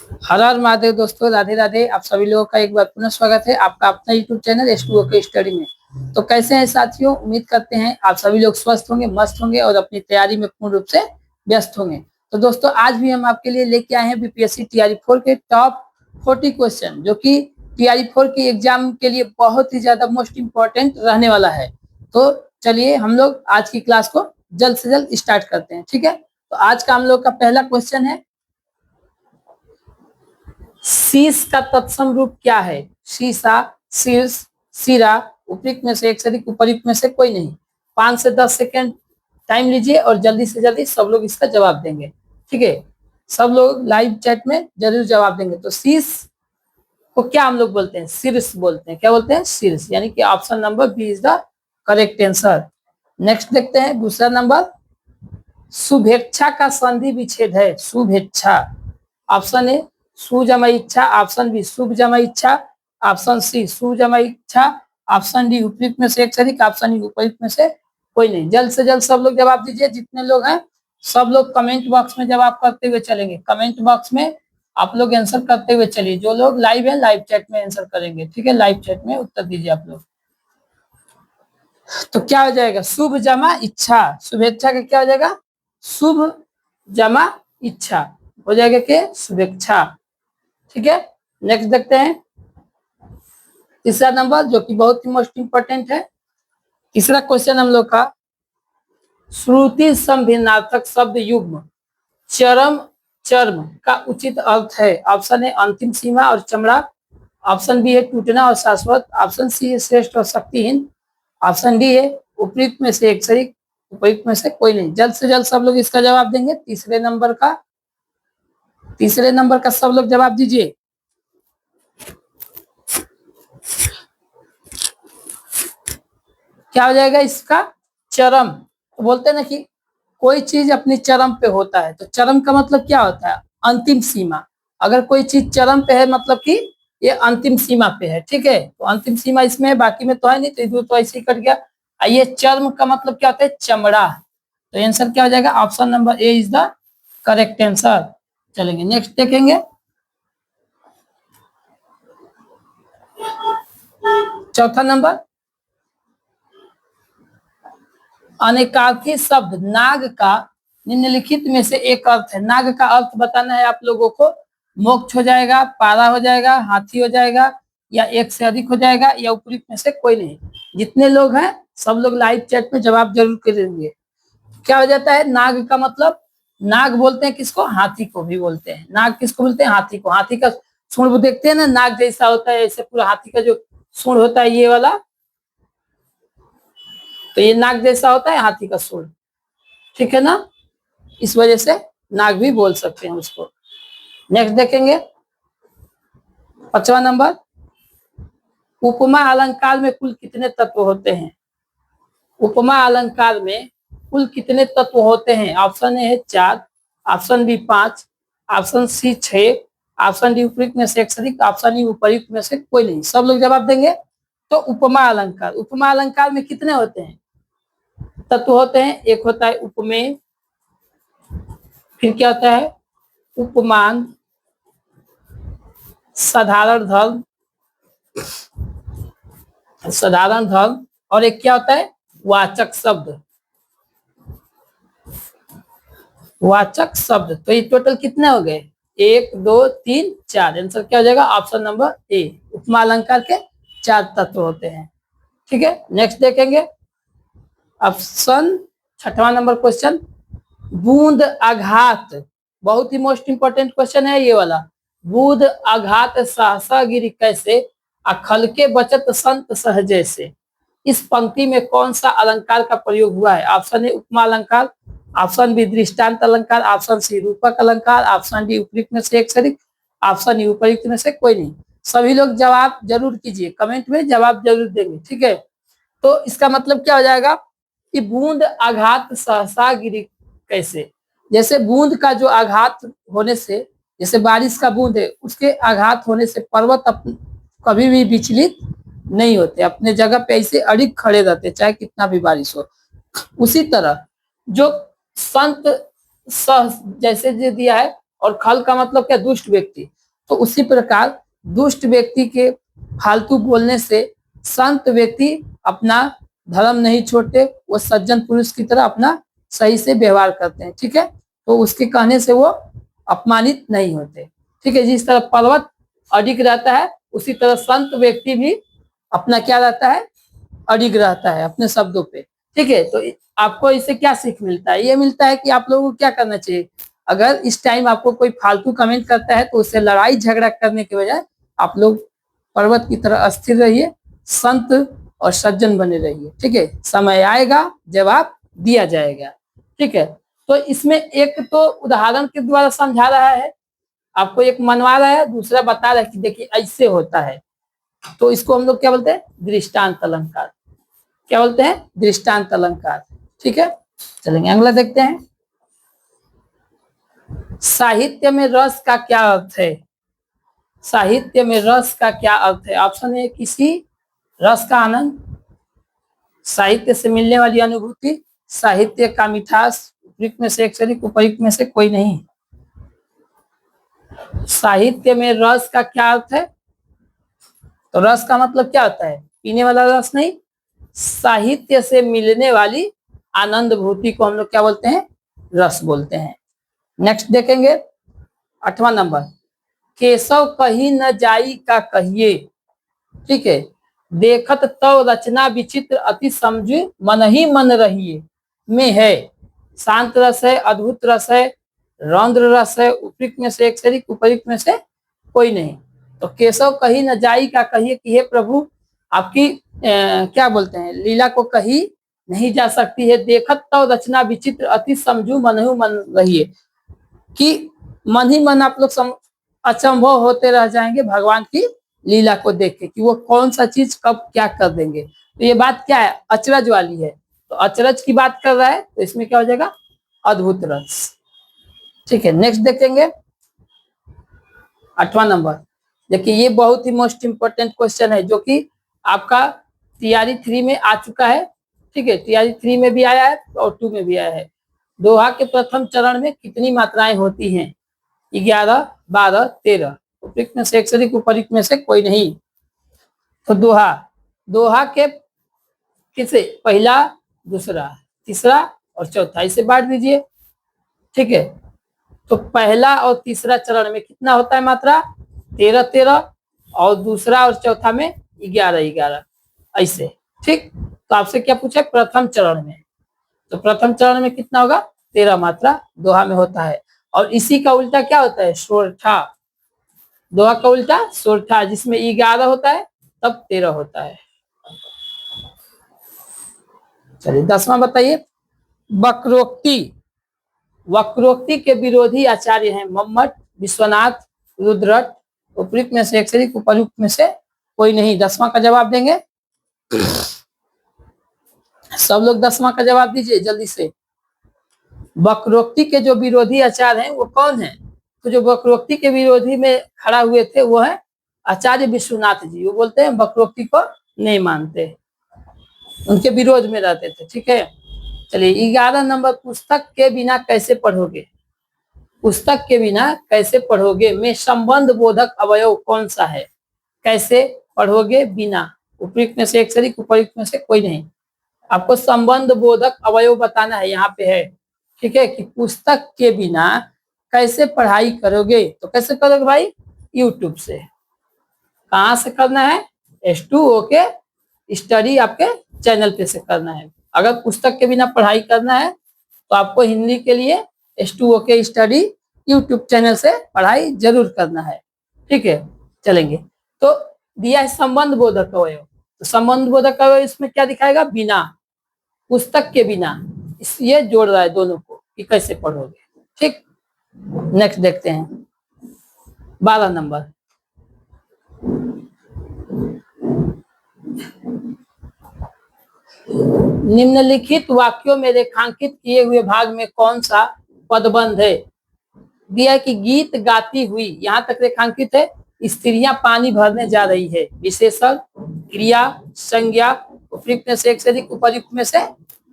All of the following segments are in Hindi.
हर हर महादेव दोस्तों, राधे राधे। आप सभी लोगों का एक बार पुनः स्वागत है आपका अपना यूट्यूब चैनल एस2 के स्टडी में। तो कैसे हैं साथियों, उम्मीद करते हैं आप सभी लोग स्वस्थ होंगे, मस्त होंगे और अपनी तैयारी में पूर्ण रूप से व्यस्त होंगे। तो दोस्तों, आज भी हम आपके लिए लेके आए हैं बीपीएससी टीआरई 4 के टॉप 40 क्वेश्चन, जो कि टीआरई 4 के एग्जाम के लिए बहुत ही ज्यादा मोस्ट इंपॉर्टेंट रहने वाला है। तो चलिए हम लोग आज की क्लास को जल्द से जल्द स्टार्ट करते हैं, ठीक है। तो आज का हम लोग का पहला क्वेश्चन है, शीश का तत्सम रूप क्या है? शीशा, शीर्ष, सिरा, उपयुक्त में से एक से अधिक, उपयुक्त में से कोई नहीं। 5 से 10 सेकेंड टाइम लीजिए और जल्दी से जल्दी सब लोग इसका जवाब देंगे, ठीक है। सब लोग लाइव चैट में जरूर जवाब देंगे। तो शीश को क्या हम लोग बोलते हैं? शीर्ष बोलते हैं। क्या बोलते हैं? शीर्ष। यानी कि option number B is the correct answer. Next देखते हैं दूसरा नंबर, शुभेच्छा का संधि विच्छेद है। शुभेच्छा, ऑप्शन ए सु जमा इच्छा, ऑप्शन बी शुभ जमा इच्छा, ऑप्शन सी शुभ जमा इच्छा, ऑप्शन डी उपयुक्त में से एक से अधिक, ऑप्शन ई उपयुक्त में से कोई नहीं। जल्द से जल्द सब लोग जवाब दीजिए। जितने लोग हैं सब लोग कमेंट बॉक्स में जवाब करते हुए चलेंगे। कमेंट बॉक्स में आप लोग आंसर करते हुए चलिए। जो लोग लाइव है लाइव चैट में आंसर करेंगे, ठीक है। लाइव चैट में उत्तर दीजिए आप लोग। तो क्या हो जाएगा? शुभ जमा इच्छा। शुभेच्छा का क्या हो जाएगा? शुभ जमा इच्छा हो जाएगा कि शुभेच्छा, ठीक है। नेक्स्ट देखते हैं तीसरा नंबर, जो कि बहुत ही मोस्ट इंपॉर्टेंट है। तीसरा क्वेश्चन हम लोग का, श्रुति संभिन्नार्थक शब्द युग्म चरम चर्म का उचित अर्थ है। ऑप्शन है अंतिम सीमा और चमड़ा, ऑप्शन बी है टूटना और शाश्वत, ऑप्शन सी है श्रेष्ठ और शक्तिहीन, ऑप्शन डी है उपयुक्त में से एक से, उपयुक्त में से कोई नहीं। जल्द से जल्द सब लोग इसका जवाब देंगे। तीसरे नंबर का सब लोग जवाब दीजिए। क्या हो जाएगा इसका? चरम। तो बोलते हैं ना कि कोई चीज अपनी चरम पे होता है। तो चरम का मतलब क्या होता है? अंतिम सीमा। अगर कोई चीज चरम पे है मतलब कि ये अंतिम सीमा पे है, ठीक है। तो अंतिम सीमा इसमें है, बाकी में तो है नहीं, तो इधर तो ऐसे ही कट गया। ये चर्म का मतलब क्या होता है? चमड़ा। तो आंसर क्या हो जाएगा? Option number A is the correct answer. चलेंगे नेक्स्ट देखेंगे। चौथा नंबर, अनेकार्थी शब्द नाग का निम्नलिखित में से एक अर्थ है। नाग का अर्थ बताना है आप लोगों को। मोक्ष हो जाएगा, पारा हो जाएगा, हाथी हो जाएगा, या एक से अधिक हो जाएगा, या उपयुक्त में से कोई नहीं। जितने लोग हैं सब लोग लाइव चैट में जवाब जरूर करेंगे। क्या हो जाता है? नाग का मतलब, नाग बोलते हैं किसको? हाथी को भी बोलते हैं। नाग किसको बोलते हैं? हाथी को। हाथी का सूंड देखते हैं ना, नाग जैसा होता है, ऐसे पूरा हाथी का जो सूंड होता है ये वाला, तो ये नाग जैसा होता है हाथी का सूंड, ठीक है ना। इस वजह से नाग भी बोल सकते हैं उसको। नेक्स्ट देखेंगे पांचवा नंबर, उपमा अलंकार में कुल कितने तत्व होते हैं? उपमा अलंकार में कुल कितने तत्व होते हैं? ऑप्शन ए है 4, option B 5, option C 6, option D उपयुक्त में से एक से अधिक, ऑप्शन ई उपयुक्त में से कोई नहीं। सब लोग जवाब देंगे। तो उपमा अलंकार में कितने होते हैं? तत्व होते हैं। एक होता है उपमेय, फिर क्या होता है? उपमान, साधारण धर्म, और एक क्या होता है? वाचक शब्द। तो ये टोटल कितने हो गए? 1 2 3 4। आंसर क्या हो जाएगा? Option number A. उपमा अलंकार के 4 तत्व होते हैं, ठीक है। नेक्स्ट देखेंगे ऑप्शन, छठवां नंबर क्वेश्चन, बूंद आघात। बहुत ही मोस्ट इंपोर्टेंट क्वेश्चन है ये वाला। बूंद आघात सहसा गिरी कैसे, अखल के बचत संत सहजे से। इस पंक्ति में कौन सा अलंकार का प्रयोग हुआ है? ऑप्शन ए उपमा अलंकार, ऑप्शन बी दृष्टांत अलंकार, ऑप्शन सी रूपक अलंकार, ऑप्शन डी उपयुक्त में से एक से अधिक, ऑप्शन ई उपयुक्त में से कोई नहीं। सभी लोग जवाब जरूर कीजिए, कमेंट में जवाब जरूर देंगे, ठीक है। तो इसका मतलब क्या हो जाएगा कि बूंद आघात सहसा गिरी कैसे। जैसे बूंद का जो आघात होने से, जैसे बारिश का बूंद है, उसके आघात होने से पर्वत कभी भी विचलित नहीं होते, अपने जगह पे ऐसे अड़िग खड़े रहते चाहे कितना भी बारिश हो। उसी तरह जो संत सह जैसे जो दिया है, और खल का मतलब क्या, दुष्ट व्यक्ति। तो उसी प्रकार दुष्ट व्यक्ति के फालतू बोलने से संत व्यक्ति अपना धर्म नहीं छोड़ते, वो सज्जन पुरुष की तरह अपना सही से व्यवहार करते हैं, ठीक है। तो उसके कहने से वो अपमानित नहीं होते, ठीक है। जिस तरह पर्वत अडिग रहता है उसी तरह संत व्यक्ति भी अपना क्या रहता है, अडिग रहता है अपने शब्दों पे, ठीक है। तो आपको इससे क्या सीख मिलता है, ये मिलता है कि आप लोगों को क्या करना चाहिए, अगर इस टाइम आपको कोई फालतू कमेंट करता है तो उससे लड़ाई झगड़ा करने के बजाय आप लोग पर्वत की तरह अस्थिर रहिए, संत और सज्जन बने रहिए, ठीक है। समय आएगा जवाब दिया जाएगा, ठीक है। तो इसमें एक तो उदाहरण के द्वारा समझा रहा है, आपको एक मनवा रहा है, दूसरा बता रहा है कि देखिए ऐसे होता है। तो इसको हम लोग क्या बोलते हैं, दृष्टांत अलंकार। क्या बोलते हैं, दृष्टांत अलंकार, ठीक है। चलेंगे अगला देखते हैं। साहित्य में रस का क्या अर्थ है, साहित्य में रस का क्या अर्थ है। ऑप्शन है किसी रस का आनंद, साहित्य से मिलने वाली अनुभूति, साहित्य का मिठास, उपयुक्त में से एक शरीक, उपयुक्त में से कोई नहीं। साहित्य में रस का क्या अर्थ है, तो रस का मतलब क्या होता है, पीने वाला रस नहीं, साहित्य से मिलने वाली आनंद भूति को हम लोग क्या बोलते हैं, रस बोलते हैं। नेक्स्ट देखेंगे 8वां नंबर, केशव कहीं न जाई का कहिए, ठीक है। देखत तो रचना विचित्र अति समझ मन ही मन रहिए में है, शांत रस है, अद्भुत रस है, रौद्र रस है, उपयुक्त में से एक शरीक, उपयुक्त में से कोई नहीं। तो केशव कहीं न जाई का कहिए कि हे प्रभु आपकी क्या बोलते हैं, लीला को कही नहीं जा सकती है। देखत तो रचना विचित्र अति समझू मन ही मन रहिए, कि मन ही मन आप लोग अचंभव होते रह जाएंगे भगवान की लीला को देख के, कि वो कौन सा चीज कब क्या कर देंगे। तो ये बात क्या है, अचरज वाली है। तो अचरज की बात कर रहा है तो इसमें क्या हो जाएगा, अद्भुत रस, ठीक है। नेक्स्ट देखेंगे 8वां नंबर। देखिए ये बहुत ही मोस्ट इंपोर्टेंट क्वेश्चन है जो कि आपका तैयारी 3 में आ चुका है, ठीक है। तैयारी 3 में भी आया है और 2 में भी आया है। दोहा के प्रथम चरण में कितनी मात्राएं होती हैं, 11, 12, 13, उपयुक्त में से एक शरीक, उपयुक्त में से कोई नहीं। तो दोहा, दोहा के किसे, पहला, दूसरा, तीसरा और चौथा, इसे बांट दीजिए, ठीक है। तो पहला और तीसरा चरण में कितना होता है मात्रा, 13 13, और दूसरा और चौथा में 11 11, ऐसे, ठीक। तो आपसे क्या पूछा, प्रथम चरण में, तो प्रथम चरण में कितना होगा, 13 मात्रा दोहा में होता है। और इसी का उल्टा क्या होता है, सोरठा, दोहा का उल्टा सोरठा, जिसमें 11 होता है तब 13 होता है। चलिए 10वां बताइए, वक्रोक्ति, वक्रोक्ति के विरोधी आचार्य हैं मम्मट, विश्वनाथ, रुद्रट, उपयुक्त में से एक शरीक, उपयुक्त में से कोई नहीं। 10वां का जवाब देंगे सब लोग, 10वां का जवाब दीजिए जल्दी से। वक्रोक्ति के जो विरोधी आचार्य हैं वो कौन है, तो जो वक्रोक्ति के विरोधी में खड़ा हुए थे वो है आचार्य विश्वनाथ जी। वो बोलते हैं वक्रोक्ति को नहीं मानते, उनके विरोध में रहते थे, ठीक है। चलिए 11 नंबर, पुस्तक के बिना कैसे पढ़ोगे, पुस्तक के बिना कैसे पढ़ोगे में संबंध बोधक अवयव कौन सा है, कैसे पढ़ोगे बिना, उपयुक्त में से एक शरीक, उपयुक्त में से कोई नहीं। आपको संबंध बोधक अवयव बताना है, यहाँ पे है, ठीक है, कि पुस्तक के बिना कैसे पढ़ाई करोगे। तो कैसे करोगे भाई, यूट्यूब से। कहाँ से करना है, H2O के स्टडी आपके चैनल पे से करना है। अगर पुस्तक के बिना पढ़ाई करना है तो आपको हिंदी के लिए H2O के स्टडी यूट्यूब चैनल से पढ़ाई जरूर करना है, ठीक है। चलेंगे, तो दिया है संबंध बोधक अवयव, तो संबंध बोधक अवयव इसमें क्या दिखाएगा, बिना, पुस्तक के बिना, ये जोड़ रहा है दोनों को कि कैसे पढ़ोगे, ठीक। नेक्स्ट देखते हैं 12 नंबर, निम्नलिखित वाक्यों में रेखांकित किए हुए भाग में कौन सा पदबंध है। दिया है कि गीत गाती हुई, यहां तक रेखांकित है, स्त्रियां पानी भरने जा रही है, विशेषण, क्रिया, संज्ञा, उपयुक्त में से एक से अधिक, उपयुक्त में से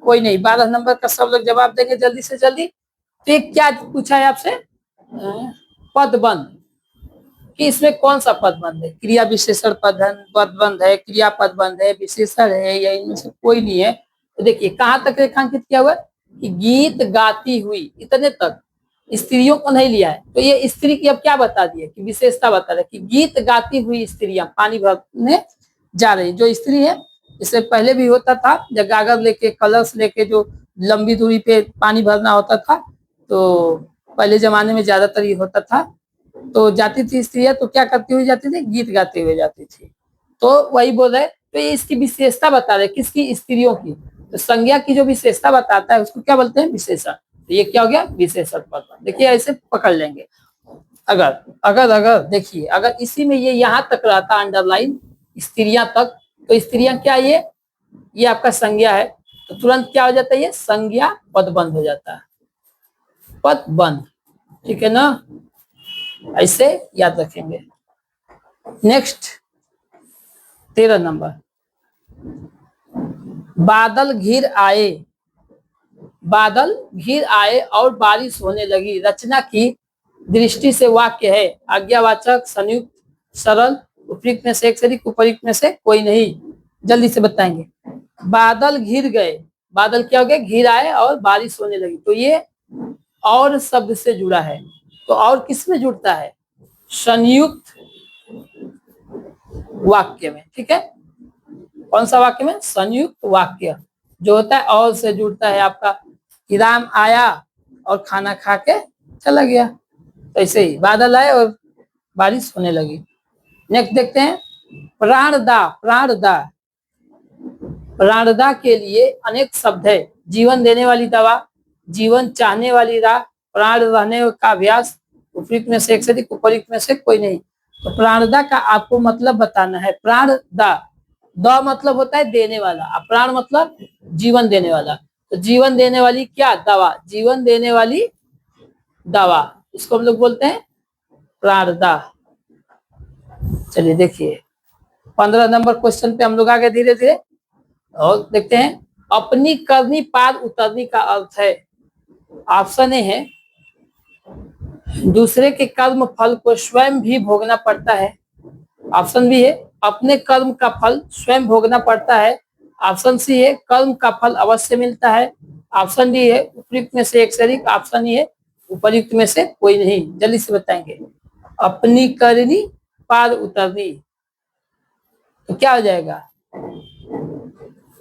कोई नहीं। 12 नंबर का सब लोग जवाब देंगे जल्दी से जल्दी। तो क्या पूछा है आपसे, पदबंध कि इसमें कौन सा पदबंध है, क्रिया विशेषण पदबंध है, क्रिया पदबंध है, विशेषण है, या इनमें से कोई नहीं है। तो देखिए कहां तक रेखांकित किया हुआ है कि गीत गाती हुई, इतने तक, स्त्रियों को नहीं लिया है। तो ये स्त्री की अब क्या बता दिए कि विशेषता बता रहे कि गीत गाती हुई स्त्रियां पानी भरने जा रही। जो स्त्री है, इससे पहले भी होता था जब गागर लेके कलश लेके जो लंबी दूरी पे पानी भरना होता था, तो पहले जमाने में ज्यादातर ये होता था। तो जाती थी स्त्रियां, तो क्या करती हुई जाती थी, गीत गाते हुए जाती थी। तो वही बोल रहे, तो ये इसकी विशेषता बता रहे, किसकी, स्त्रियों की। तो संज्ञा की जो विशेषता बताता है उसको क्या बोलते हैं, विशेषण। तो ये क्या हो गया, विशेषण पद। देखिए ऐसे पकड़ लेंगे। अगर अगर अगर देखिए, अगर इसी में ये यहाँ तक रहता अंडरलाइन, स्त्रियां तक, तो स्त्रियां क्या, ये आपका संज्ञा है, तो तुरंत क्या हो जाता है, ये संज्ञा पदबंध हो जाता है, पदबंध। ठीक है ना, ऐसे याद रखेंगे। नेक्स्ट 13 नंबर, बादल घिर आए, बादल घिर आए और बारिश होने लगी। रचना की दृष्टि से वाक्य है आज्ञावाचक, संयुक्त, सरल, उपयुक्त में से एक से अधिक, उपयुक्त में से कोई नहीं। जल्दी से बताएंगे। बादल घिर गए, बादल क्या हो गए, घिर आए और बारिश होने लगी। तो ये और शब्द से जुड़ा है। तो और किस में जुड़ता है, संयुक्त वाक्य में। ठीक है, कौन सा वाक्य में, संयुक्त वाक्य जो होता है और से जुड़ता है आपका, कि राम आया और खाना खा के चला गया। तो ऐसे ही बादल आए और बारिश होने लगी। नेक्स्ट देखते हैं, प्राणदा, प्राणदा, प्राणदा के लिए अनेक शब्द है। जीवन देने वाली दवा, जीवन चाहने वाली राह, प्राण रहने का अभ्यास, उपयुक्त में से एक से अधिक, उपयुक्त में से कोई नहीं। तो प्राणदा का आपको मतलब बताना है। प्राणदा, द मतलब होता है देने वाला, और प्राण मतलब जीवन देने वाला। तो जीवन देने वाली क्या, दवा, जीवन देने वाली दवा, इसको हम लोग बोलते हैं प्राणदा। चलिए देखिए 15 नंबर क्वेश्चन पे हम लोग आगे धीरे धीरे और देखते हैं। अपनी करनी पार उतरनी का अर्थ है, ऑप्शन ए है दूसरे के कर्म फल को स्वयं भी भोगना पड़ता है। ऑप्शन बी है अपने कर्म का फल स्वयं भोगना पड़ता है। ऑप्शन सी है कर्म का फल अवश्य मिलता है। ऑप्शन डी है उपयुक्त में से एक से अधिक। ऑप्शन ई है उपयुक्त में से कोई नहीं। जल्दी से बताएंगे। अपनी करनी पार उतरनी, तो क्या हो जाएगा,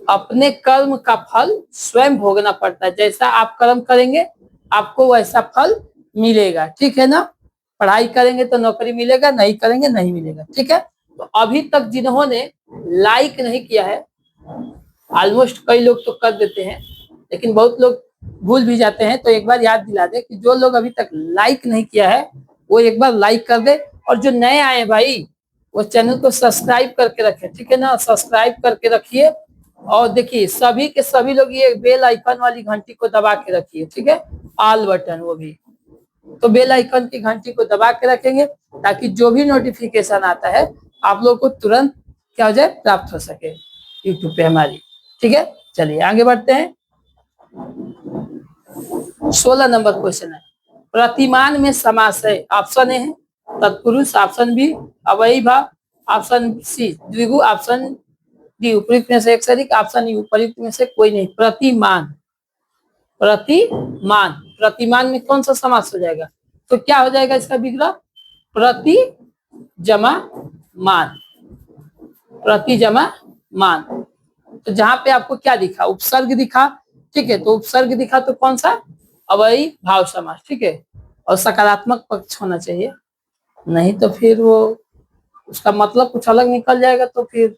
अपने कर्म का फल स्वयं भोगना पड़ता है। जैसा आप कर्म करेंगे आपको वैसा फल मिलेगा। ठीक है ना, पढ़ाई करेंगे तो नौकरी मिलेगा, नहीं करेंगे नहीं मिलेगा। ठीक है, तो अभी तक जिन्होंने लाइक नहीं किया है, ऑलमोस्ट कई लोग तो कर देते हैं लेकिन बहुत लोग भूल भी जाते हैं, तो एक बार याद दिला दे कि जो लोग अभी तक लाइक नहीं किया है वो एक बार लाइक कर दे, और जो नए आए भाई वो चैनल को सब्सक्राइब करके रखे। ठीक है ना, सब्सक्राइब करके रखिए। और देखिए सभी के सभी लोग ये बेल आइकन वाली घंटी को दबा के रखिए। ठीक है, ऑल बटन, वो भी तो बेल आइकन की घंटी को दबा के रखेंगे ताकि जो भी नोटिफिकेशन आता है आप लोग को तुरंत क्या हो जाए, प्राप्त हो सके यूट्यूब पे हमारी। ठीक है, चलिए आगे बढ़ते हैं। 16 नंबर क्वेश्चन है, प्रतिमान में समास है। ऑप्शन ए है तत्पुरुष, ऑप्शन बी अवयवी भाव, ऑप्शन सी द्विगु, ऑप्शन डी उपयुक्त में से एक से अधिक, ऑप्शन ई उपयुक्त में से कोई नहीं। प्रतिमान, प्रतिमान, प्रतिमान में कौन सा समास हो जाएगा, तो क्या हो जाएगा इसका विग्रह, प्रति जमा मान, प्रति जमा मान। तो जहां पे आपको क्या दिखा, उपसर्ग दिखा। ठीक है, तो उपसर्ग दिखा तो कौन सा, अवयवी भाव समास। ठीक है, और सकारात्मक पक्ष होना चाहिए, नहीं तो फिर वो उसका मतलब कुछ अलग निकल जाएगा। तो फिर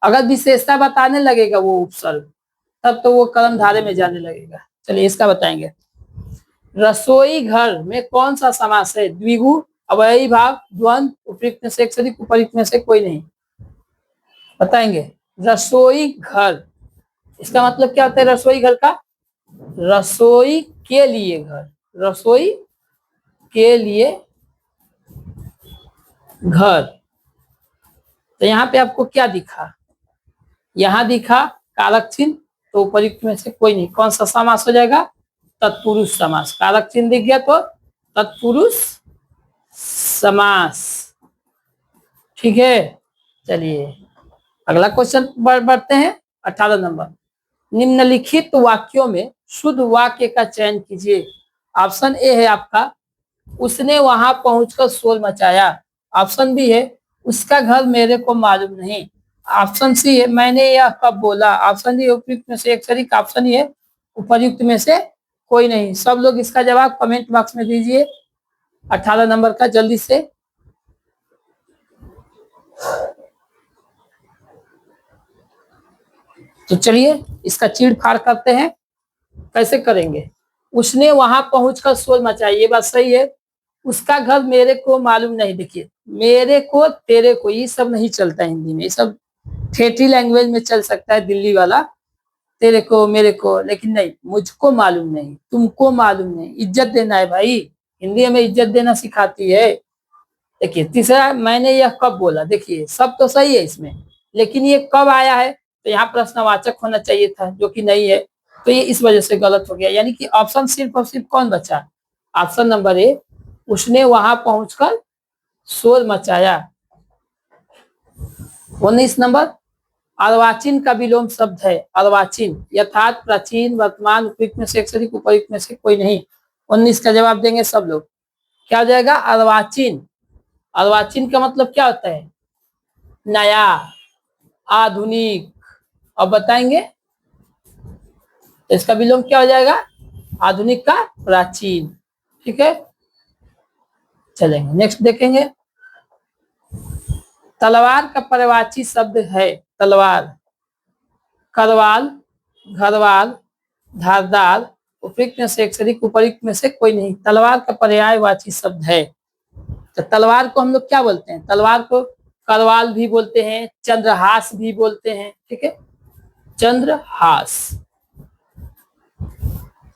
अगर विशेषता बताने लगेगा वो उपसर्ग, तब तो वो कर्मधारय में जाने लगेगा। चलिए इसका बताएंगे। रसोई घर में कौन सा समास है, द्विगु, अवयवी भाव, द्वंद, उपयुक्त में से एक से अधिक, उपयुक्त में से कोई नहीं। बताएंगे। रसोई घर, इसका मतलब क्या होता है रसोई घर का, रसोई के लिए घर, रसोई के लिए घर। तो यहाँ पे आपको क्या दिखा, यहाँ दिखा कारक चिन्ह, तो उपयुक्त में से कोई नहीं। कौन सा समास हो जाएगा, तत्पुरुष समास। कारक चिन्ह दिख गया तो तत्पुरुष समास। ठीक है, चलिए अगला क्वेश्चन बढ़ते हैं। 18 नंबर, निम्नलिखित वाक्यों में शुद्ध वाक्य का चयन कीजिए। ऑप्शन ए है आपका, उसने वहां पहुंचकर शोर मचाया। ऑप्शन बी है, उसका घर मेरे को मालूम नहीं। ऑप्शन सी है, मैंने यह कब बोला। ऑप्शन डी, उपयुक्त में से एक सही। ऑप्शन ये, उपयुक्त में से कोई नहीं। सब लोग इसका जवाब कमेंट बॉक्स में दीजिए 18 नंबर का, जल्दी से। तो चलिए इसका चीड़ फाड़ करते हैं। कैसे करेंगे? उसने वहां पहुंचकर शोर मचाया, ये बात सही है। उसका घर मेरे को मालूम नहीं। देखिए, मेरे को तेरे को ये सब नहीं चलता हिंदी में, ये सब ठेठी लैंग्वेज में चल सकता है, दिल्ली वाला, तेरे को मेरे को, लेकिन नहीं, मुझको मालूम नहीं, तुमको मालूम नहीं। इज्जत देना है भाई, हिंदी हमें इज्जत देना सिखाती है। देखिए तीसरा, मैंने यह कब बोला। देखिए सब तो सही है इसमें, लेकिन ये कब आया है, तो यहाँ प्रश्नवाचक होना चाहिए था, जो कि नहीं है, तो ये इस वजह से गलत हो गया। यानी कि ऑप्शन सिर्फ और सिर्फ कौन बचा? ऑप्शन नंबर ए, उसने वहां पहुंचकर शोर मचाया। 19 नंबर, अर्वाचीन का विलोम शब्द है। अर्वाचीन यथार्थ, प्राचीन, वर्तमान, उपयुक्त में से एक सही, उपयुक्त में से कोई नहीं। 19 का जवाब देंगे सब लोग। क्या हो जाएगा? अर्वाचीन। अर्वाचीन का मतलब क्या होता है? नया, आधुनिक। अब बताएंगे तो इसका विलोम क्या हो जाएगा? आधुनिक का प्राचीन। ठीक है, चलेंगे नेक्स्ट देखेंगे। तलवार का पर्यायवाची शब्द है। तलवार, करवाल, घरवाल, धारदार, उपयुक्त में से एक सही, उपयुक्त में से कोई नहीं। तलवार का पर्यायवाची शब्द है। तो तलवार को हम लोग क्या बोलते हैं? तलवार को करवाल भी बोलते हैं, चंद्रहास भी बोलते हैं। ठीक है, चंद्रहास,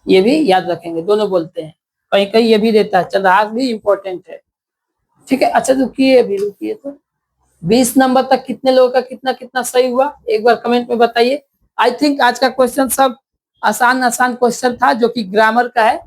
ये भी याद रखेंगे, दोनों बोलते हैं। कहीं कहीं ये भी देता है, चंद्रहास भी इंपॉर्टेंट है। ठीक है, अच्छा रुकिए अभी, रुकिए। तो 20 नंबर तक कितने लोगों का कितना कितना सही हुआ, एक बार कमेंट में बताइए। आई थिंक आज का क्वेश्चन सब आसान आसान क्वेश्चन था, जो कि ग्रामर का है।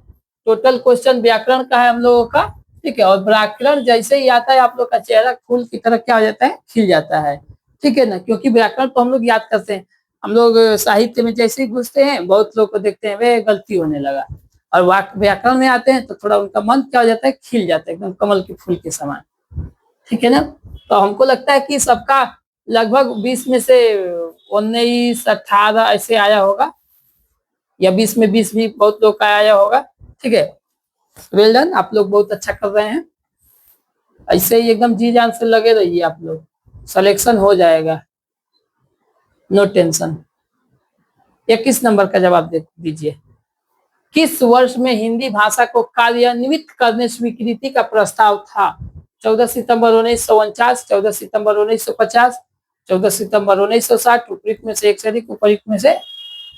टोटल क्वेश्चन व्याकरण का है हम लोगों का। ठीक है, और व्याकरण जैसे ही आता है, आप लोग का चेहरा फूल की तरह क्या हो जाता है? खिल जाता है। ठीक है ना, क्योंकि व्याकरण तो हम लोग याद करते हैं। हम लोग साहित्य में जैसे ही घुसते हैं, बहुत लोग को देखते हैं वे गलती होने लगा, और व्याकरण में आते हैं तो थोड़ा उनका मन क्या हो जाता है? खिल जाता है, एकदम कमल के फूल के समान। ठीक है ना, तो हमको लगता है कि सबका लगभग 20 में से 19, 18 ऐसे आया होगा, या 20 में 20 भी बहुत लोग का आया होगा। ठीक है, वेल डन, आप लोग बहुत अच्छा कर रहे हैं। ऐसे ही एकदम जी जान से लगे रहिए आप लोग, सिलेक्शन हो जाएगा, नो टेंशन। 21 नंबर का जवाब दे दीजिए। किस वर्ष में हिंदी भाषा को कार्यान्वित करने स्वीकृति का प्रस्ताव था? 14 सितंबर 1949, 14 सितंबर 1950, 14 सितंबर 1960, उपयुक्त में से एक से अधिक, उपयुक्त में से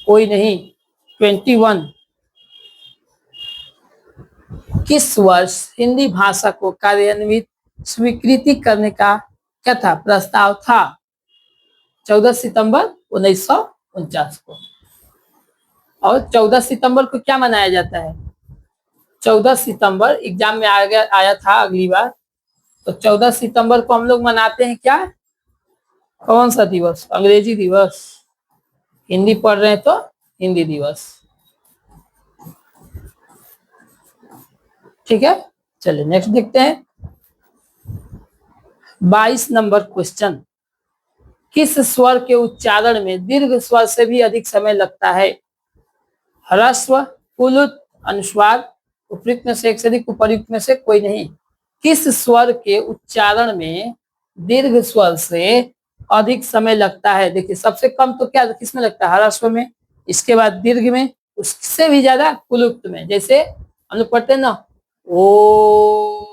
कोई नहीं। 21, किस वर्ष हिंदी भाषा को कार्यान्वित स्वीकृति करने का क्या था? प्रस्ताव था 14 सितंबर 1949 को। और 14 सितंबर को क्या मनाया जाता है? 14 सितंबर एग्जाम में आया था अगली बार। तो 14 सितंबर को हम लोग मनाते हैं क्या? कौन सा दिवस? अंग्रेजी दिवस। हिंदी पढ़ रहे हैं तो हिंदी दिवस। ठीक है, चलिए नेक्स्ट देखते हैं। 22 नंबर क्वेश्चन, किस स्वर के उच्चारण में दीर्घ स्वर से भी अधिक समय लगता है? ह्रस्व, पुलुत, अनुस्वार, उपयुक्त में से एक से अधिक, उपयुक्त में से कोई नहीं। किस स्वर के उच्चारण में दीर्घ स्वर से अधिक समय लगता है? देखिए सबसे कम तो क्या किसमें लगता है? ह्रस्व में, इसके बाद दीर्घ में, उससे भी ज्यादा पुलुत में। जैसे हम लोग पढ़ते हैं ना, ओ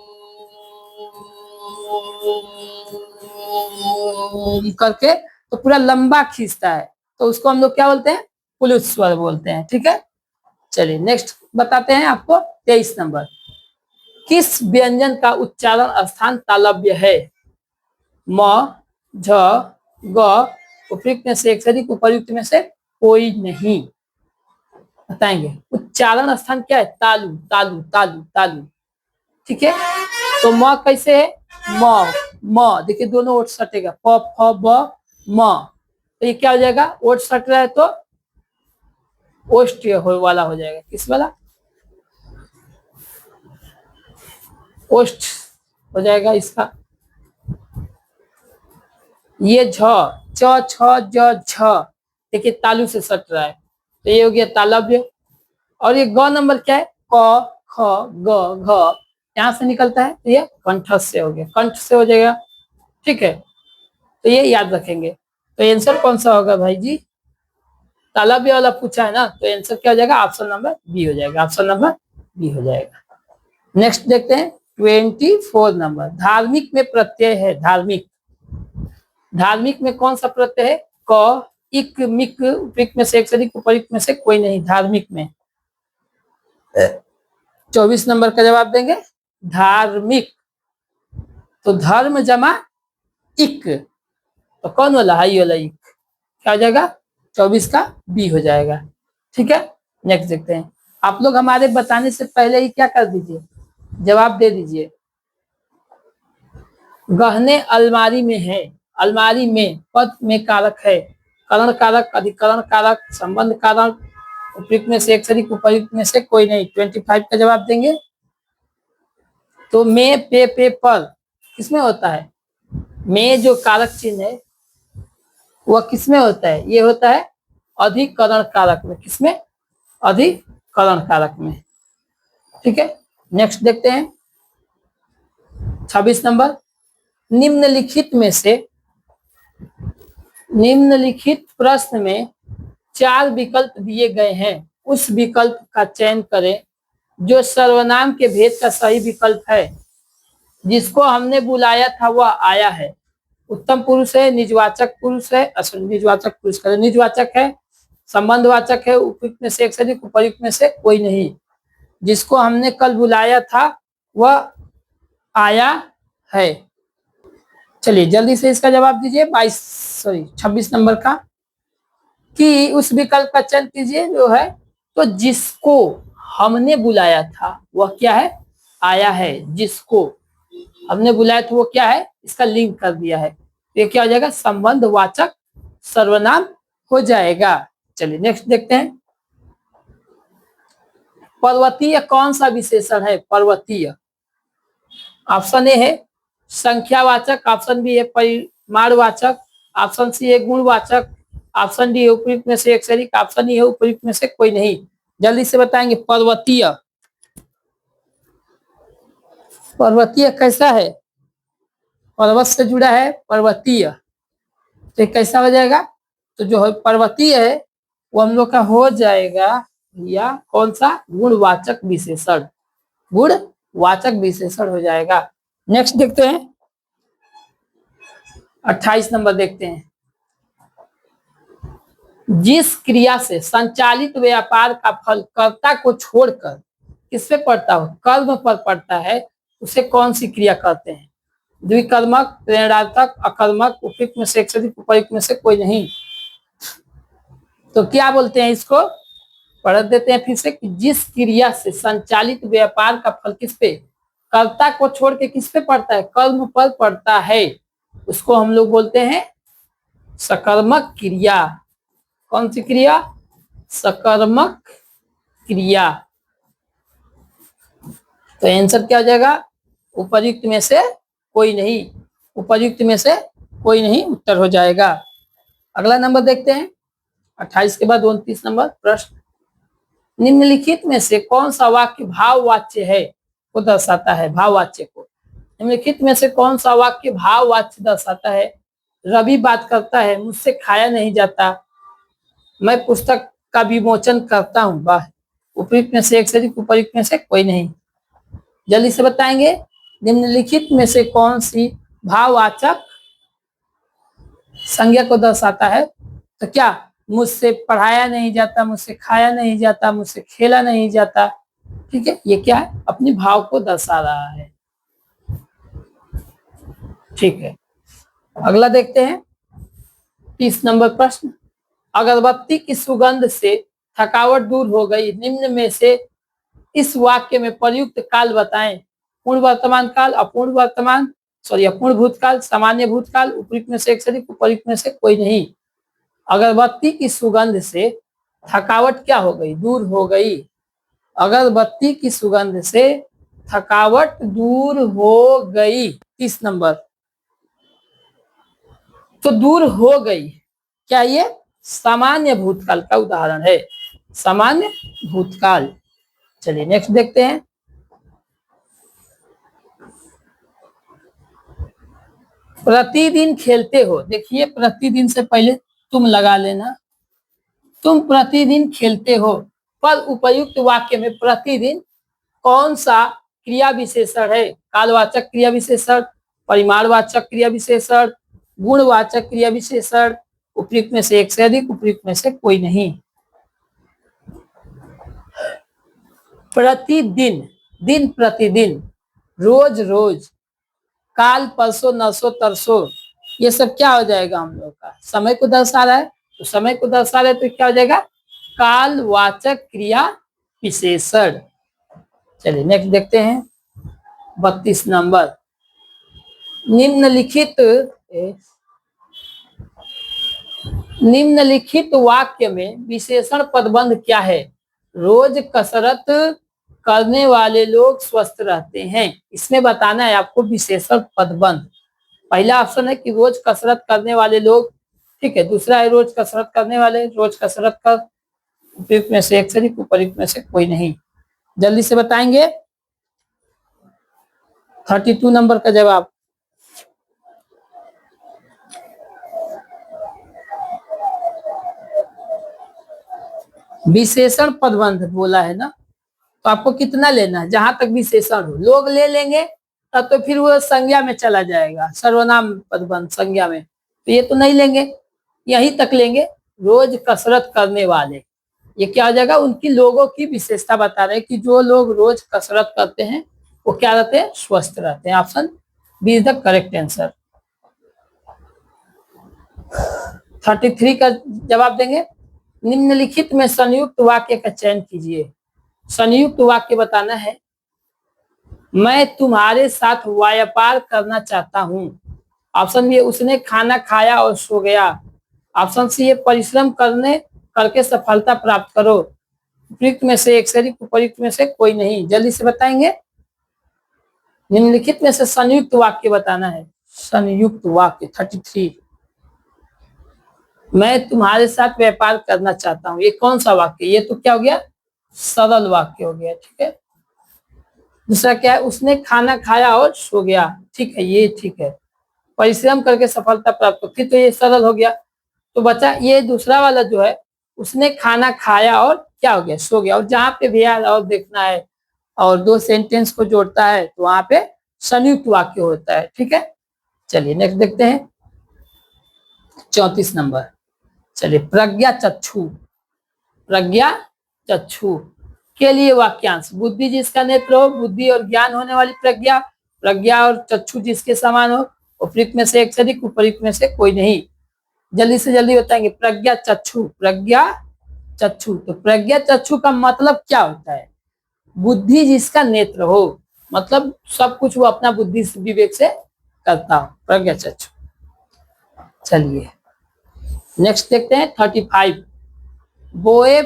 करके, तो पूरा लंबा खींचता है, तो उसको हम लोग क्या बोलते हैं? पुलुत स्वर बोलते हैं। ठीक है, चलिए नेक्स्ट बताते हैं आपको। 23 नंबर, किस व्यंजन का उच्चारण स्थान तालव्य है? म, झ, ग, उपयुक्त में से एक से अधिक, उपयुक्त में से कोई नहीं। बताएंगे उच्चारण स्थान क्या है? तालु, तालु, तालु, तालु। ठीक है, तो म कैसे है, म देखिए दोनों ओठ सटेगा, प फ ब म, तो ये क्या हो जाएगा, ओठ सट रहा है तो ओष्ठ वाला हो जाएगा, किस वाला, ओष्ठ हो जाएगा इसका। ये झ, च छ ज झ, देखिए तालु से सट रहा है, तो ये हो गया तालव्य। और ये ग नंबर क्या है, क ख ग घ, यहां से निकलता है, तो ये कंठ से हो गया, कंठ से हो जाएगा, ठीक है, तो ये याद रखेंगे। तो आंसर कौन सा होगा भाई जी, तालव्य वाला पूछा है ना, तो आंसर क्या हो जाएगा, ऑप्शन नंबर बी हो जाएगा, ऑप्शन नंबर बी हो जाएगा। नेक्स्ट देखते हैं 24 नंबर, धार्मिक में प्रत्यय है, धार्मिक, धार्मिक में कौन सा प्रत्यय है, क इक मिक, उपरिक्त में से एक से अधिक, उपरिक्त में से कोई नहीं, धार्मिक में 24 नंबर का जवाब देंगे धार्मिक, तो धर्म जमा इक, तो कौन वाला, हाई वाला इक, क्या हो जाएगा, 24 का बी हो जाएगा, ठीक है। नेक्स्ट देखते हैं, आप लोग हमारे बताने से पहले ही क्या कर दीजिए, जवाब दे दीजिए। गहने अलमारी में है, अलमारी में पद में कारक है, करण कारक, अधिकरण कारक, संबंध कारक, उपयुक्त में से एक से अधिक, उपयुक्त में से कोई नहीं, 25 का जवाब देंगे। तो में पे पर किसमें होता है, में जो कारक चिन्ह है वह किसमें होता है, ये होता है अधिकरण कारक में, किसमें, अधिकरण कारक में, ठीक है। नेक्स्ट देखते हैं 26 नंबर, निम्नलिखित में से, निम्नलिखित प्रश्न में 4 विकल्प दिए गए हैं, उस विकल्प का चयन करें जो सर्वनाम के भेद का सही विकल्प है, जिसको हमने बुलाया था वह आया है, उत्तम पुरुष है, निजवाचक पुरुष है, निजवाचक पुरुष का निजवाचक है, संबंधवाचक है, उपयुक्त में से एक से अधिक, उपयुक्त में से कोई नहीं, जिसको हमने कल बुलाया था वह आया है। चलिए जल्दी से इसका जवाब दीजिए 26 नंबर का, कि उस विकल्प का चयन कीजिए जो है, तो जिसको हमने बुलाया था वह क्या है, आया है, जिसको हमने बुलाया था वो क्या है, इसका लिंक कर दिया है, तो ये क्या हो जाएगा, संबंधवाचक सर्वनाम हो जाएगा। चलिए नेक्स्ट देखते हैं, पर्वतीय कौन सा विशेषण है, पर्वतीय, ऑप्शन ए है संख्यावाचक, ऑप्शन बी है परिमाणवाचक, ऑप्शन सी है गुणवाचक, ऑप्शन डी है उपयुक्त में से एक से अधिक, ऑप्शन ई है उपयुक्त में से कोई नहीं, जल्दी से बताएंगे। पर्वतीय, पर्वतीय कैसा है, पर्वत से जुड़ा है, पर्वतीय, तो कैसा हो जाएगा, तो जो है पर्वतीय है वो हम लोग का हो जाएगा या कौन सा, गुणवाचक विशेषण, गुणवाचक विशेषण हो जाएगा। नेक्स्ट देखते हैं 28 नंबर देखते हैं, जिस क्रिया से संचालित व्यापार का फल कर्ता को छोड़कर किस पे पड़ता हो, कर्म पर पड़ता है, उसे कौन सी क्रिया कहते हैं, द्विकर्मक, प्रेरणार्थक, अकर्मक, उपयुक्त में से एक से अधिक, उपयुक्त में से कोई नहीं, तो क्या बोलते हैं इसको, पढ़ देते हैं फिर से, कि जिस क्रिया से संचालित व्यापार का फल किस पे, कर्ता को छोड़ के किस पे पड़ता है, कर्म पर पड़ता है, उसको हम लोग बोलते हैं सकर्मक क्रिया। कौन सी क्रिया, सकर्मक क्रिया, तो आंसर क्या हो जाएगा, उपयुक्त में से कोई नहीं, उपयुक्त में से कोई नहीं उत्तर हो जाएगा। अगला नंबर देखते हैं 28 के बाद 29 नंबर प्रश्न, निम्नलिखित में से कौन सा वाक्य भाववाच्य है, को दर्शाता है, भाववाच्य को, निम्नलिखित में से कौन सा वाक्य भाववाच्य दर्शाता है, रवि बात करता है, मुझसे खाया नहीं जाता, मैं पुस्तक का विमोचन करता हूँ, वाह, उपयुक्त में से एक से अधिक, उपयुक्त में से कोई नहीं, जल्दी से बताएंगे निम्नलिखित में से कौन सी भाववाचक संज्ञा को दर्शाता है, तो क्या, मुझसे पढ़ाया नहीं जाता, मुझसे खाया नहीं जाता, मुझसे खेला नहीं जाता, ठीक है, ये क्या है, अपनी भाव को दर्शा रहा है, ठीक है। अगला देखते हैं 30 नंबर प्रश्न, अगरबत्ती की सुगंध से थकावट दूर हो गई, निम्न में से इस वाक्य में प्रयुक्त काल बताएं, पूर्ण वर्तमान काल, अपूर्ण वर्तमान, सॉरी अपूर्ण भूतकाल, सामान्य भूतकाल, उपयुक्त में से एक से अधिक, उपयुक्त में से कोई नहीं। अगरबत्ती की सुगंध से थकावट क्या हो गई? दूर हो गई। अगरबत्ती की सुगंध से थकावट दूर हो गई। 30 नंबर। तो दूर हो गई, क्या ये सामान्य भूतकाल का उदाहरण है? सामान्य भूतकाल। चलिए नेक्स्ट देखते हैं। प्रतिदिन खेलते हो, देखिए प्रतिदिन से पहले तुम लगा लेना। तुम प्रतिदिन खेलते हो, पर उपयुक्त वाक्य में प्रतिदिन कौन सा क्रिया विशेषण है? कालवाचक क्रिया विशेषण, परिमाणवाचक क्रिया विशेषण, गुणवाचक क्रिया विशेषण, उपयुक्त में से एक से अधिक, उपयुक्त में से कोई नहीं। प्रतिदिन, दिन प्रतिदिन, रोज रोज, काल परसों नरसों तरसों, ये सब क्या हो जाएगा हम लोग का? समय को दर्शा रहा है, तो समय को दर्शा रहा है तो क्या हो जाएगा? कालवाचक क्रिया विशेषण। चलिए नेक्स्ट देखते हैं 32 नंबर। निम्नलिखित वाक्य में विशेषण पदबंध क्या है? रोज कसरत करने वाले लोग स्वस्थ रहते हैं। इसमें बताना है आपको विशेषण पदबंध। पहला ऑप्शन है कि रोज कसरत करने वाले लोग, ठीक है। दूसरा है रोज कसरत करने वाले, रोज कसरत कर, उपयुक्त में से एक से अधिक, उपयुक्त में से कोई नहीं। जल्दी से बताएंगे 32 नंबर का जवाब। विशेषण पदबंध बोला है ना, तो आपको कितना लेना है? जहां तक विशेषण हो। लोग ले लेंगे तब तो फिर वो संज्ञा में चला जाएगा, सर्वनाम पदबंध संज्ञा में, तो ये तो नहीं लेंगे, यहीं तक लेंगे। रोज कसरत करने वाले, ये क्या हो जाएगा? उनकी लोगों की विशेषता बता रहे हैं कि जो लोग रोज कसरत करते हैं वो क्या रहते हैं? स्वस्थ रहते हैं। Option B is the correct answer. 33 का जवाब देंगे। निम्नलिखित में संयुक्त वाक्य का चयन कीजिए। संयुक्त वाक्य बताना है। मैं तुम्हारे साथ व्यापार करना चाहता हूँ। ऑप्शन बी, उसने खाना खाया और सो गया। ऑप्शन सी है, परिश्रम करके सफलता प्राप्त करो। उपयुक्त में से एक से अधिक, उपयुक्त में से कोई नहीं। जल्दी से बताएंगे। निम्नलिखित में से संयुक्त वाक्य बताना है। संयुक्त वाक्य 33। मैं तुम्हारे साथ व्यापार करना चाहता हूँ, ये कौन सा वाक्य? ये तो क्या हो गया? सरल वाक्य हो गया, ठीक है। दूसरा क्या है? उसने खाना खाया और सो गया, ठीक है, ये ठीक है। परिश्रम करके सफलता प्राप्त की, तो ये सरल हो गया। तो बचा ये दूसरा वाला जो है, उसने खाना खाया और क्या हो गया? सो गया। और जहां पे भी और देखना है और दो सेंटेंस को जोड़ता है तो वहां पे संयुक्त वाक्य होता है, ठीक है। चलिए नेक्स्ट देखते हैं 34 नंबर। चलिए, प्रज्ञा चक्षु, प्रज्ञा चक्षु के लिए वाक्यांश। बुद्धि जिसका नेत्र हो, बुद्धि और ज्ञान होने वाली प्रज्ञा, प्रज्ञा और चक्षु जिसके समान हो, उपयुक्त में से एक से अधिक, उपयुक्त में से कोई नहीं। जल्दी से जल्दी बताएंगे। प्रज्ञा चक्षु, प्रज्ञा चक्षु, तो प्रज्ञा चक्षु का मतलब क्या होता है? बुद्धि जिसका नेत्र हो, मतलब सब कुछ वो अपना बुद्धि विवेक से करता हो, प्रज्ञा चक्षु। चलिए नेक्स्ट देखते हैं 35। बोए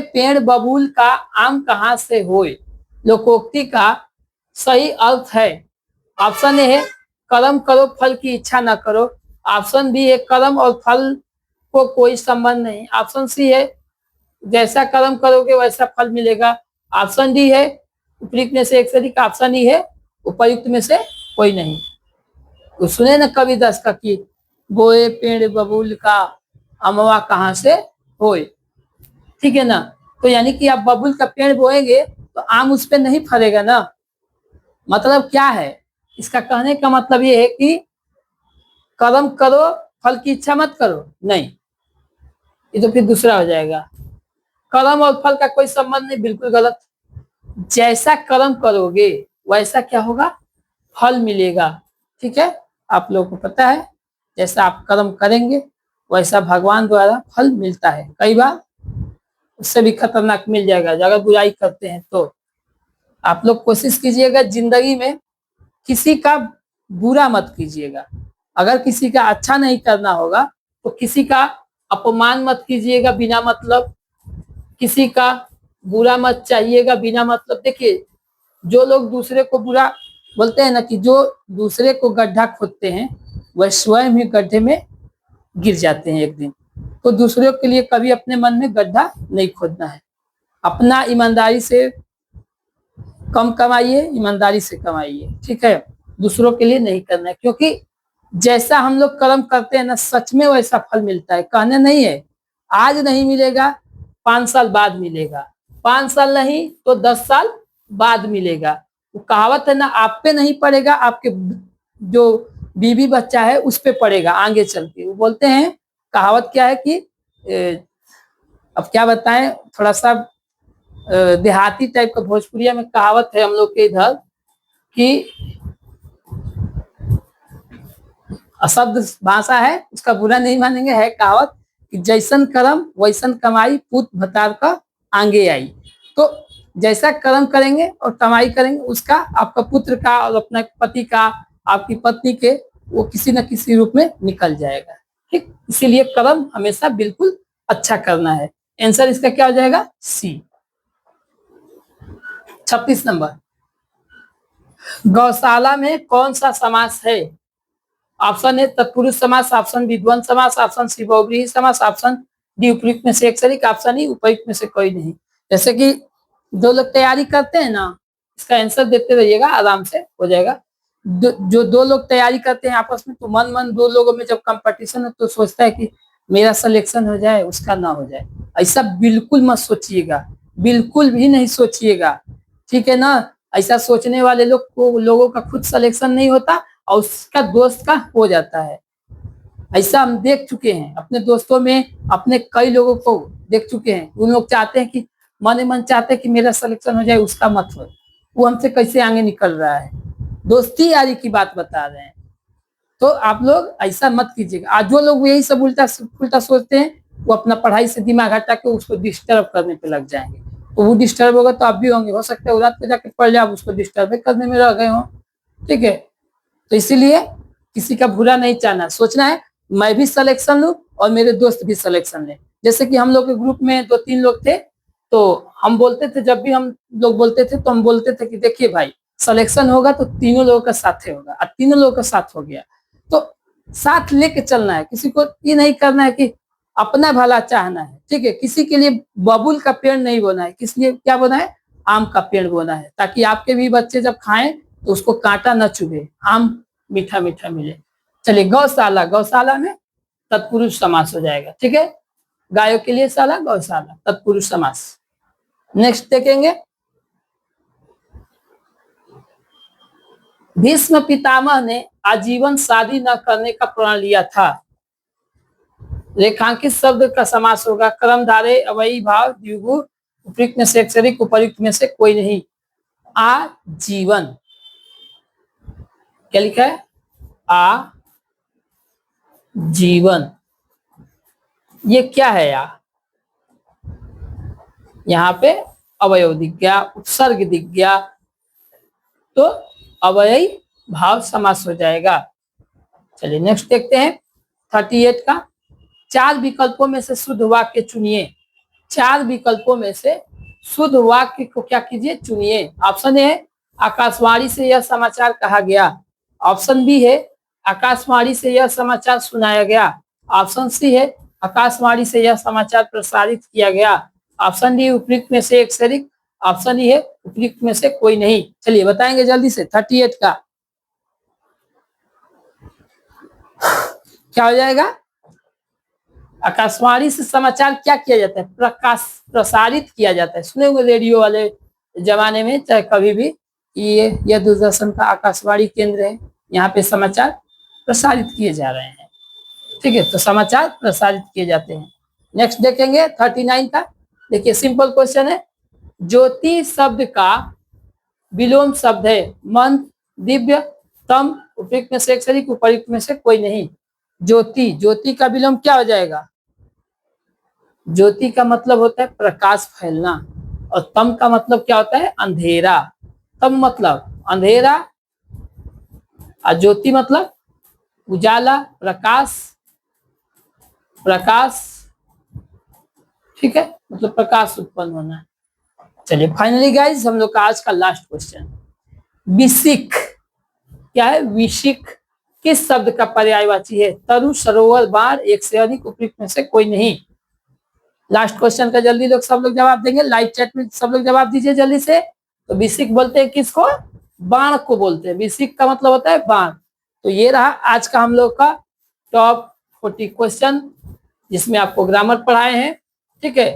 पेड़ बबूल का आम कहाँ से होए, लोकोक्ति का सही अर्थ है। ऑप्शन ए है, कर्म करो फल की इच्छा न करो। ऑप्शन बी है, कर्म और फल को कोई संबंध नहीं। ऑप्शन सी है, जैसा कर्म करोगे वैसा फल मिलेगा। ऑप्शन डी है, उपयुक्त में से एक से अधिक। ऑप्शन ई है, उपयुक्त में से कोई नहीं। तो सुने ना कविदास का कि बोए पेड़ बबूल का अमवा कहाँ से होए, ठीक है ना। तो यानी कि आप बबूल का पेड़ बोएंगे तो आम उस पर नहीं फरेगा ना। मतलब क्या है इसका कहने का? मतलब ये है कि कर्म करो फल की इच्छा मत करो, नहीं, ये तो फिर दूसरा हो जाएगा। कर्म और फल का कोई संबंध नहीं, बिल्कुल गलत। जैसा कर्म करोगे वैसा क्या होगा? फल मिलेगा, ठीक है। आप लोगों को पता है, जैसा आप कर्म करेंगे वैसा भगवान द्वारा फल मिलता है। कई बार उससे भी खतरनाक मिल जाएगा अगर बुराई करते हैं तो। आप लोग कोशिश कीजिएगा जिंदगी में किसी का बुरा मत कीजिएगा। अगर किसी का अच्छा नहीं करना होगा तो किसी का अपमान मत कीजिएगा बिना मतलब, किसी का बुरा मत चाहिएगा बिना मतलब। देखिए, जो लोग दूसरे को बुरा बोलते हैं ना, कि जो दूसरे को गड्ढा खोदते हैं वह स्वयं ही गड्ढे में गिर जाते हैं एक दिन। तो दूसरों के लिए कभी अपने मन में गड्ढा नहीं खोदना है। अपना ईमानदारी से कम कमाइए, ईमानदारी से कमाइए, ठीक है। दूसरों के लिए नहीं करना है, क्योंकि जैसा हम लोग कर्म करते हैं ना, सच में वैसा फल मिलता है। कहने नहीं है आज नहीं मिलेगा, 5 साल बाद मिलेगा, 5 साल नहीं तो 10 साल बाद मिलेगा। वो कहावत है ना, आप पे नहीं पड़ेगा, आपके जो बीवी बच्चा है उस पे पड़ेगा आगे चल के। वो बोलते हैं, कहावत क्या है कि अब क्या बताएं, थोड़ा सा देहाती टाइप का भोजपुरिया में कहावत है हम लोग के इधर कि अशब्द भाषा है, उसका बुरा नहीं मानेंगे, है कहावत कि जैसन कर्म वैसन कमाई, पूत भतार का आगे आई। तो जैसा कर्म करेंगे और कमाई करेंगे, उसका आपका पुत्र का और अपना पति का, आपकी पत्नी के, वो किसी न किसी रूप में निकल जाएगा, ठीक। इसीलिए कर्म हमेशा बिल्कुल अच्छा करना है। आंसर इसका क्या हो जाएगा? सी। 36 नंबर, गौशाला में कौन सा समास है? ऑप्शन ए तत्पुरुष समास, ऑप्शन बी द्वंद्व समास, ऑप्शन सी बहुव्रीहि समास, ऑप्शन डी उपयुक्त में से एक सही, ऑप्शन ई उपयुक्त में से कोई नहीं। जैसे कि दो लोग तैयारी करते हैं ना, इसका आंसर देते रहिएगा, आराम से हो जाएगा। जो दो लोग तैयारी करते हैं आपस में, तो मन मन दो लोगों में जब कंपटीशन है तो सोचता है कि मेरा सिलेक्शन हो जाए, उसका ना हो जाए। ऐसा बिल्कुल मत सोचिएगा, बिल्कुल भी नहीं सोचिएगा, ठीक है ना। ऐसा सोचने वाले लोगों का खुद सिलेक्शन नहीं होता और उसका दोस्त का हो जाता है। ऐसा हम देख चुके हैं अपने दोस्तों में, अपने कई लोगों को देख चुके हैं। उन लोग चाहते हैं कि मन मन चाहते हैं कि मेरा सिलेक्शन हो जाए, उसका मत हो। वो हमसे कैसे आगे निकल रहा है, दोस्ती यारी की बात बता रहे हैं। तो आप लोग ऐसा मत कीजिएगा। आज जो लोग यही सब उल्टा उल्टा सोचते हैं, वो अपना पढ़ाई से दिमाग हटा के उसको डिस्टर्ब करने पे लग जाएंगे। तो वो डिस्टर्ब होगा तो आप भी होंगे, हो सकता है रात को जाके पढ़ ले, आप उसको डिस्टर्ब करने में रह गए हो, ठीक है। तो इसीलिए किसी का बुरा नहीं चाहना, सोचना है मैं भी सिलेक्शन लूं और मेरे दोस्त भी सिलेक्शन लें। जैसे कि हम लोग के ग्रुप में 2-3 लोग थे, तो हम बोलते थे, जब भी हम लोग बोलते थे तो हम बोलते थे कि देखिए भाई, सिलेक्शन होगा तो तीनों लोगों का साथ होगा, और तीनों लोगों का साथ हो गया तो साथ लेके चलना है। किसी को ये नहीं करना है कि अपना भला चाहना है, ठीक है। किसी के लिए बबूल का पेड़ नहीं बोना है, किस लिए क्या बोना है? आम का पेड़ बोना है, ताकि आपके भी बच्चे जब खाएं तो उसको कांटा न चुभे, आम मीठा मीठा मिले। चलिए, गौशाला, गौशाला में तत्पुरुष समास हो जाएगा, ठीक है। गायों के लिए शाला, गौशाला, तत्पुरुष समास। नेक्स्ट देखेंगे, भीष्म पितामह ने आजीवन शादी न करने का प्रण लिया था। रेखांकित शब्द का समास होगा, कर्मधारय, अवयवी भाव, द्विगु, उपयुक्त में से एक सही, उपयुक्त में से कोई नहीं। आजीवन, क्या लिखा है? आजीवन, ये क्या है यार? यहाँ पे अवयव दिख गया, उपसर्ग दिख गया, तो अवयवी भाव समास हो जाएगा। चलिए नेक्स्ट देखते हैं 38 का, 4 विकल्पों में से शुद्ध वाक्य चुनिए। 4 विकल्पों में से शुद्ध वाक्य को क्या कीजिए? चुनिए। ऑप्शन ए है आकाशवाणी से यह समाचार कहा गया, ऑप्शन बी है आकाशवाणी से यह समाचार सुनाया गया, ऑप्शन सी है आकाशवाणी से यह समाचार प्रसारित किया गया, ऑप्शन डी उपयुक्त में से एक सही, ऑप्शन ई है उपयुक्त में से कोई नहीं। चलिए बताएंगे जल्दी से 38 का क्या हो जाएगा? आकाशवाणी से समाचार क्या किया जाता है? प्रसारित किया जाता है। सुने होंगे रेडियो वाले जमाने में, चाहे कभी भी, ये दूरदर्शन का आकाशवाणी केंद्र है, यहाँ पे समाचार प्रसारित किए जा रहे हैं, ठीक है। तो समाचार प्रसारित किए जाते हैं। नेक्स्ट देखेंगे 39 का। देखिए सिंपल क्वेश्चन है, ज्योति शब्द का विलोम शब्द है मंत्र, दिव्य, तम, उपयुक्त में से एक सही, उपयुक्त में से कोई नहीं। ज्योति, ज्योति का विलोम क्या हो जाएगा? ज्योति का मतलब होता है प्रकाश फैलना, और तम का मतलब क्या होता है? अंधेरा। तम मतलब अंधेरा, और ज्योति मतलब उजाला, प्रकाश, प्रकाश, ठीक है, मतलब प्रकाश उत्पन्न होना। चलिए फाइनली गाइज हम लोग का आज का लास्ट क्वेश्चन, विशिख क्या है? विशिख किस शब्द का पर्यायवाची है? तरु, सरोवर, बाढ़, एक से अधिक, उपयुक्त में से कोई नहीं। लास्ट क्वेश्चन का जल्दी लोग सब लोग जवाब देंगे, लाइव चैट में सब लोग जवाब दीजिए जल्दी से। तो विशिख बोलते हैं किसको? बाण को बोलते हैं। विशिख का मतलब होता है बाण। तो ये रहा आज का हम लोग का टॉप 40 क्वेश्चन, जिसमें आपको ग्रामर पढ़ाए हैं, ठीक है।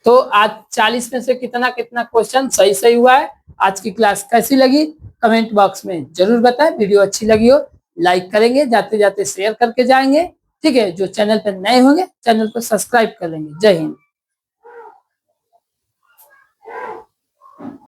तो आज 40 में से कितना कितना क्वेश्चन सही सही हुआ है? आज की क्लास कैसी लगी कमेंट बॉक्स में जरूर बताएं। वीडियो अच्छी लगी हो लाइक करेंगे, जाते जाते शेयर करके जाएंगे, ठीक है। जो चैनल पर नए होंगे चैनल को सब्सक्राइब कर लेंगे। जय हिंद।